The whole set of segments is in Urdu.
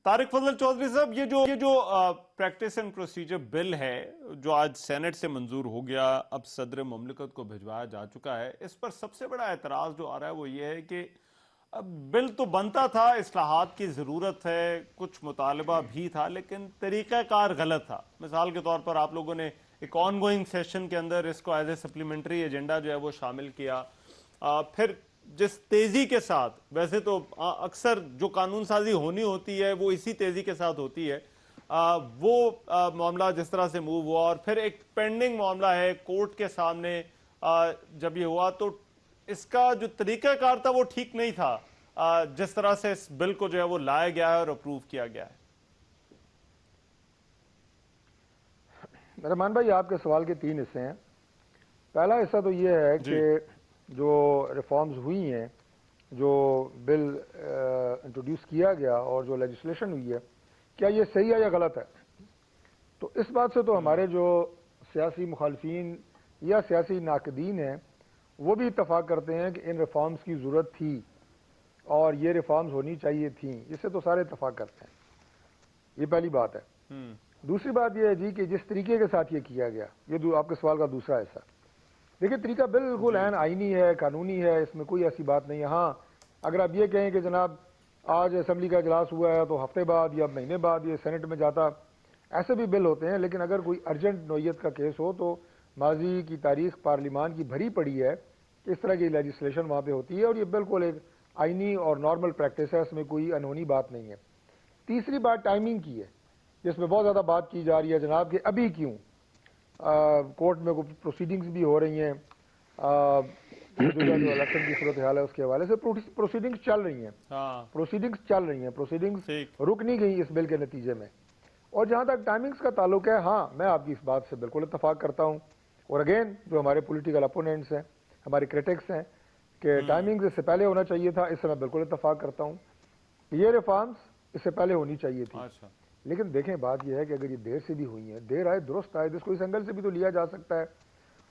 طارق فضل چودھری صاحب، یہ جو پریکٹس اینڈ پروسیجر بل ہے جو آج سینٹ سے منظور ہو گیا، اب صدر مملکت کو بھجوایا جا چکا ہے، اس پر سب سے بڑا اعتراض جو آ رہا ہے وہ یہ ہے کہ بل تو بنتا تھا، اصلاحات کی ضرورت ہے، کچھ مطالبہ بھی تھا، لیکن طریقہ کار غلط تھا۔ مثال کے طور پر آپ لوگوں نے ایک آن گوئنگ سیشن کے اندر اس کو ایز اے سپلیمنٹری ایجنڈا جو ہے وہ شامل کیا، پھر جس تیزی کے ساتھ، ویسے تو اکثر جو قانون سازی ہونی ہوتی ہے وہ اسی تیزی کے ساتھ ہوتی ہے، وہ معاملہ جس طرح سے موو ہوا، اور پھر ایک پینڈنگ معاملہ ہے کورٹ کے سامنے جب یہ ہوا، تو اس کا جو طریقہ کار تھا وہ ٹھیک نہیں تھا جس طرح سے اس بل کو جو ہے وہ لایا گیا ہے اور اپروو کیا گیا ہے۔ رحمان بھائی، آپ کے سوال کے 3 حصے ہیں۔ پہلا حصہ تو یہ ہے کہ جو ریفارمز ہوئی ہیں، جو بل انٹروڈیوس کیا گیا اور جو لیجسلیشن ہوئی ہے، کیا یہ صحیح ہے یا غلط ہے؟ تو اس بات سے تو ہمارے جو سیاسی مخالفین یا سیاسی ناقدین ہیں وہ بھی اتفاق کرتے ہیں کہ ان ریفارمز کی ضرورت تھی اور یہ ریفارمز ہونی چاہیے تھیں، اس سے تو سارے اتفاق کرتے ہیں۔ یہ پہلی بات ہے۔ دوسری بات یہ ہے جی کہ جس طریقے کے ساتھ یہ کیا گیا، یہ آپ کے سوال کا دوسرا حصہ، دیکھیں طریقہ بالکل عین آئینی ہے، قانونی ہے، اس میں کوئی ایسی بات نہیں ہے۔ ہاں، اگر آپ یہ کہیں کہ جناب آج اسمبلی کا اجلاس ہوا ہے تو ہفتے بعد یا مہینے بعد یہ سینٹ میں جاتا، ایسے بھی بل ہوتے ہیں، لیکن اگر کوئی ارجنٹ نوعیت کا کیس ہو تو ماضی کی تاریخ پارلیمان کی بھری پڑی ہے کہ اس طرح کی لیجسلیشن وہاں پہ ہوتی ہے، اور یہ بالکل ایک آئینی اور نارمل پریکٹس ہے، اس میں کوئی انہونی بات نہیں ہے۔ تیسری بات ٹائمنگ کی ہے، جس میں بہت زیادہ بات کی جا رہی ہے جناب کہ ابھی کیوں کورٹ میں پروسیڈنگز بھی ہو رہی ہیں، موجودہ جو الیکشن کی صورتحال ہے اس کے حوالے سے پروسیڈنگز چل رہی ہیں، پروسیڈنگز رک نہیں گئی اس بل کے نتیجے میں۔ اور جہاں تک ٹائمنگز کا تعلق ہے، ہاں میں آپ کی اس بات سے بالکل اتفاق کرتا ہوں، اور اگین جو ہمارے پولیٹیکل اپوننٹس ہیں، ہمارے کرٹکس ہیں، کہ ٹائمنگز اس سے پہلے ہونا چاہیے تھا، اس سے میں بالکل اتفاق کرتا ہوں کہ یہ ریفارمز اس سے پہلے ہونی چاہیے تھی۔ لیکن دیکھیں بات یہ ہے کہ اگر یہ دیر سے بھی ہوئی ہیں، دیر آئے درست آئے، اس کو اس اینگل سے بھی تو لیا جا سکتا ہے۔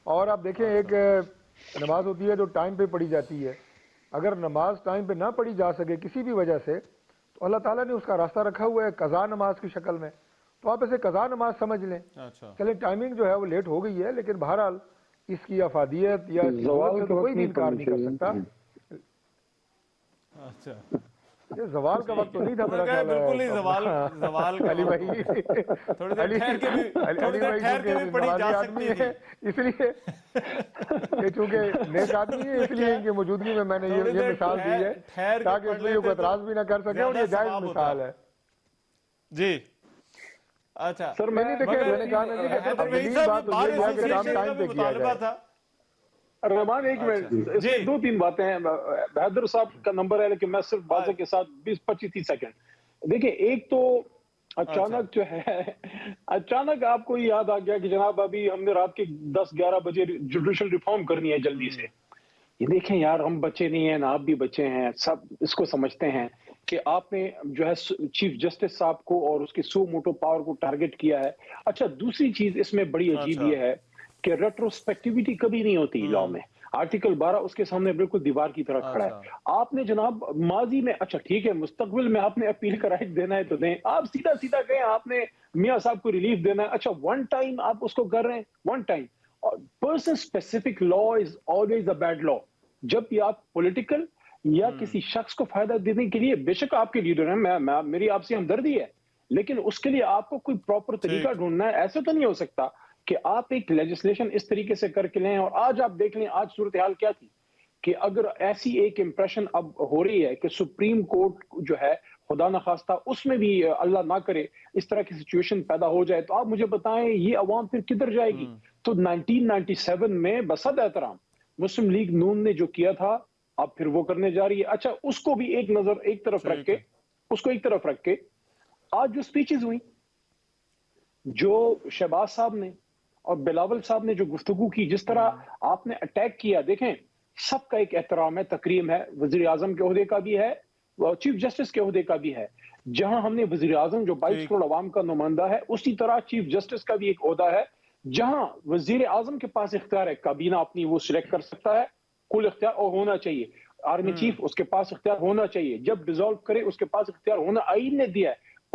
اور آپ دیکھیں ایک نماز ہوتی ہے جو ٹائم پہ پڑھی جاتی ہے، اگر نماز ٹائم پہ نہ پڑھی جا سکے کسی بھی وجہ سے تو اللہ تعالیٰ نے اس کا راستہ رکھا ہوا ہے قضا نماز کی شکل میں، تو آپ اسے قضا نماز سمجھ لیں۔ چلیں ٹائمنگ جو ہے وہ لیٹ ہو گئی ہے، لیکن بہرحال اس کی افادیت یا ضرورت سے تو کوئی بھی انکار نہیں کر سکتا۔ یہ زوال کا وقت تو نہیں تھا میرا خیال ہے، بالکل نہیں زوال کا علی بھائی، علی بھائی چونکہ نمازی آدمی ہے اس لیے کہ چونکہ نیک آدمی ہے اس لیے ان کی موجودگی میں میں نے یہ مثال دی ہے تاکہ اس لیے کوئی اعتراض بھی نہ کر سکے، اور یہ جائز مثال ہے۔ جی اچھا سر میں نے دیکھا، میں نے کہا نا جی کہ اگلی بات تو یہ ہے کہ کام ٹائم پہ کیا جائے۔ رحمان ایک منٹ، اس میں 2-3 باتیں ہیں۔ بہادر صاحب کا نمبر ہے لیکن میں صرف باتوں کے ساتھ 20-25-30 سیکنڈ۔ دیکھیں ایک تو اچانک جو ہے، اچانک آپ کو یاد آ گیا کہ جناب ابھی ہم نے رات کے 10-11 بجے جوڈیشل ریفارم کرنی ہے جلدی سے۔ یہ دیکھیں یار، ہم بچے نہیں ہیں، آپ بھی بچے ہیں، سب اس کو سمجھتے ہیں کہ آپ نے جو ہے چیف جسٹس صاحب کو اور اس کے سو موٹو پاور کو ٹارگٹ کیا ہے۔ اچھا دوسری چیز اس میں بڑی عجیب یہ ہے کہ ریٹروسپیکٹیویٹی کبھی نہیں ہوتی لاء میں۔ آرٹیکل 12 اس کے سامنے بالکل دیوار کی طرح کھڑا ہے۔ آپ نے جناب ماضی میں، اچھا ٹھیک ہے مستقبل میں آپ نے اپیل کا رائٹ دینا ہے تو دیں، آپ سیدھا سیدھا کہیں آپ نے میاں صاحب کو ریلیف دینا ہے، اچھا ون ٹائم آپ اس کو کر رہے ہیں، one time. Person specific law is always a bad law. جب بھی آپ پولیٹیکل یا کسی شخص کو فائدہ دینے کے لیے، بے شک آپ کے لیڈر ہیں، میری آپ سے ہمدردی ہے، لیکن اس کے لیے آپ کو کوئی پراپر طریقہ ڈھونڈنا ہے۔ ایسے تو نہیں ہو سکتا کہ آپ ایک لیجسلیشن اس طریقے سے کر کے لیں، اور آج آپ دیکھ لیں آج صورتحال کیا تھی کہ اگر ایسی ایک امپریشن اب ہو رہی ہے کہ سپریم کورٹ جو ہے خدا نخواستہ اس میں بھی اللہ نہ کرے اس طرح کی سچویشن پیدا ہو جائے، تو آپ مجھے بتائیں یہ عوام پھر کدھر جائے گی؟ تو 1997 میں بصد احترام مسلم لیگ نون نے جو کیا تھا اب پھر وہ کرنے جا رہی ہے۔ اچھا اس کو بھی ایک نظر ایک طرف رکھ کے آج جو سپیچز ہوئی، جو شہباز صاحب نے اور بلاول صاحب نے جو گفتگو کی، جس طرح آپ نے اٹیک کیا، دیکھیں سب کا ایک احترام ہے، تکریم ہے، وزیر اعظم کے عہدے کا بھی ہے، چیف جسٹس کے عہدے کا بھی ہے۔ جہاں ہم نے وزیر اعظم جو 22 کروڑ عوام کا نمائندہ ہے، اسی طرح چیف جسٹس کا بھی ایک عہدہ ہے، جہاں وزیر اعظم کے پاس اختیار ہے، کابینہ اپنی وہ سلیکٹ کر سکتا ہے، کل اختیار اور ہونا چاہیے، آرمی چیف اس کے پاس اختیار ہونا چاہیے، جب ڈیزالو کرے اس کے پاس اختیار ہونا، آئین نے دیا ہے،